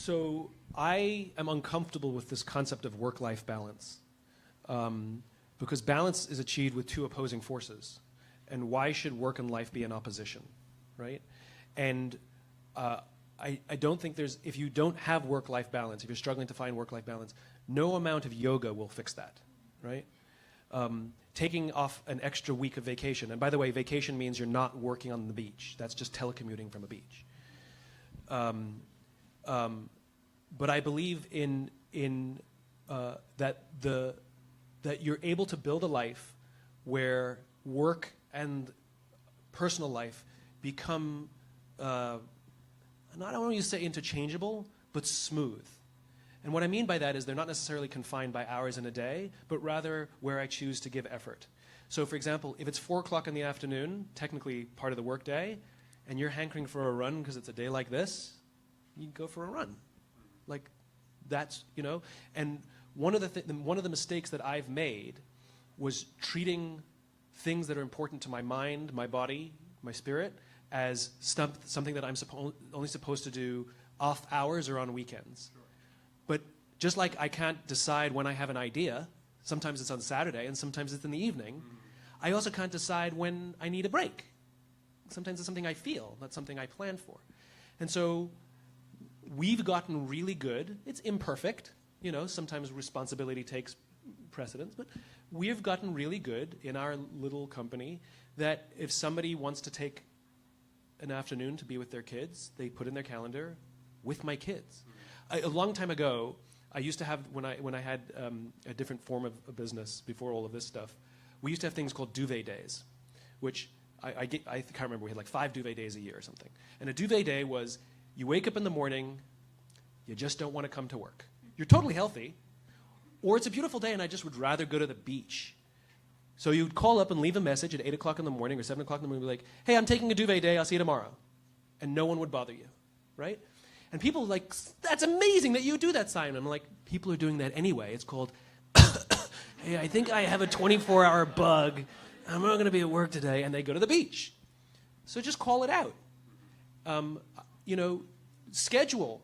So I am uncomfortable with this concept of work-life balance, because balance is achieved with two opposing forces. And why should work and life be in opposition, right? And I don't think there's, if you don't have work-life balance, if you're struggling to find work-life balance, no amount of yoga will fix that, right? Taking off an extra week of vacation, and by the way, vacation means you're not working on the beach. That's just telecommuting from a beach. But I believe in that you're able to build a life where work and personal life become, I don't want to say interchangeable, but smooth. And what I mean by that is they're not necessarily confined by hours in a day, but rather where I choose to give effort. So for example, if it's 4 o'clock in the afternoon, technically part of the workday, and you're hankering for a run because it's a day like this, you go for a run. Like, that's, you know, and one of the mistakes that I've made was treating things that are important to my mind, my body, my spirit, as something that I'm only supposed to do off hours or on weekends. Sure. But just like I can't decide when I have an idea, sometimes it's on Saturday and sometimes it's in the evening, I also can't decide when I need a break. Sometimes it's something I feel, not something I plan for. And so we've gotten really good. It's imperfect. You know, sometimes responsibility takes precedence, but we've gotten really good in our little company that if somebody wants to take an afternoon to be with their kids, they put in their calendar, with my kids. A long time ago, I used to have, when I had a different form of a business before all of this stuff, we used to have things called duvet days, which I can't remember, we had like 5 duvet days a year or something. And a duvet day was, you wake up in the morning, you just don't want to come to work. You're totally healthy, or it's a beautiful day and I just would rather go to the beach. So you'd call up and leave a message at 8 o'clock in the morning or 7 o'clock in the morning, be like, hey, I'm taking a duvet day, I'll see you tomorrow. And no one would bother you, right? And people were like, that's amazing that you do that, Simon. I'm like, people are doing that anyway. It's called, hey, I think I have a 24-hour bug. I'm not going to be at work today. And they go to the beach. So just call it out. You know, schedule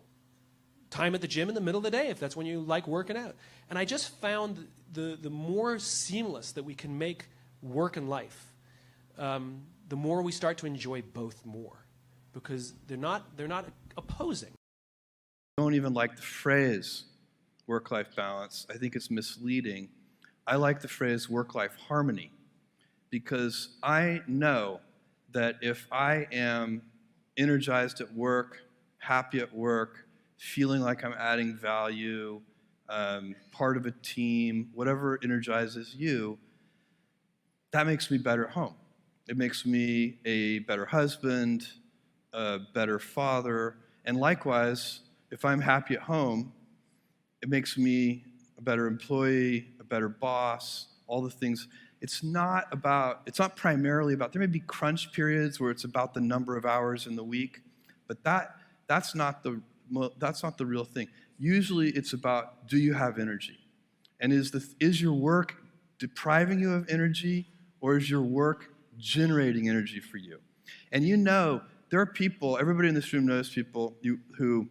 time at the gym in the middle of the day if that's when you like working out. And I just found the more seamless that we can make work and life, the more we start to enjoy both more, because they're not opposing. I don't even like the phrase work-life balance. I think it's misleading. I like the phrase work-life harmony, because I know that if I am energized at work, happy at work, feeling like I'm adding value, part of a team, whatever energizes you, that makes me better at home. It makes me a better husband, a better father, and likewise, if I'm happy at home, it makes me a better employee, a better boss, all the things. It's not primarily about, there may be crunch periods where it's about the number of hours in the week, but that's not the real thing. Usually it's about, do you have energy? And is your work depriving you of energy, or is your work generating energy for you? And you know, there are people, everybody in this room knows people who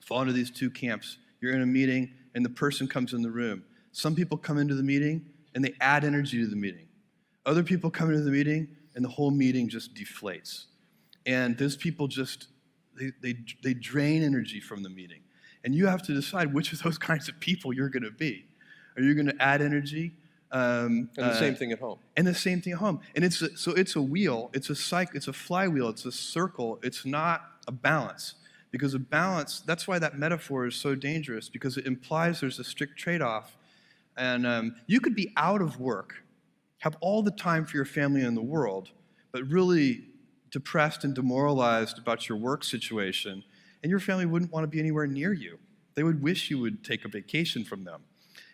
fall into these two camps. You're in a meeting and the person comes in the room. Some people come into the meeting and they add energy to the meeting. Other people come into the meeting and the whole meeting just deflates. And those people just, they drain energy from the meeting. And you have to decide which of those kinds of people you're going to be. Are you going to add energy? And the same thing at home. And the same thing at home. And it's a wheel, it's a cycle, it's a flywheel, it's a circle. It's not a balance. Because a balance, that's why that metaphor is so dangerous, because it implies there's a strict trade-off. And you could be out of work, have all the time for your family in the world, but really depressed and demoralized about your work situation, and your family wouldn't want to be anywhere near you. They would wish you would take a vacation from them.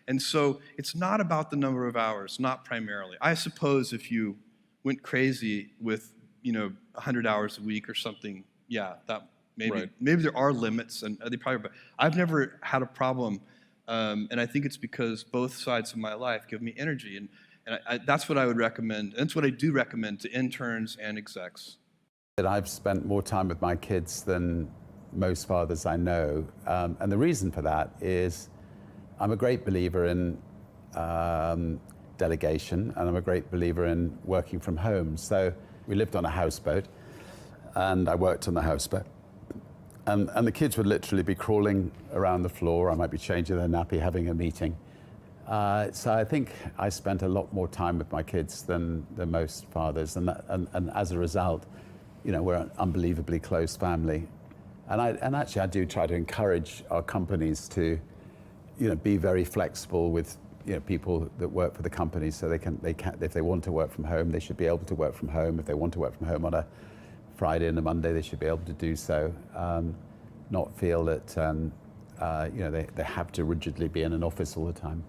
And so it's not about the number of hours, not primarily. I suppose if you went crazy with, 100 hours a week or something, yeah, that maybe there are limits, and they probably. But I've never had a problem, and I think it's because both sides of my life give me energy, and that's what I would recommend. That's what I do recommend to interns and execs. That I've spent more time with my kids than most fathers I know. And the reason for that is I'm a great believer in delegation, and I'm a great believer in working from home. So we lived on a houseboat, and I worked on the houseboat. And the kids would literally be crawling around the floor. I might be changing their nappy, having a meeting. So I think I spent a lot more time with my kids than most fathers, and as a result, we're an unbelievably close family. And actually, I do try to encourage our companies to, be very flexible with people that work for the company, so they can if they want to work from home, they should be able to work from home. If they want to work from home on a Friday and a Monday, they should be able to do so. Not feel that they have to rigidly be in an office all the time.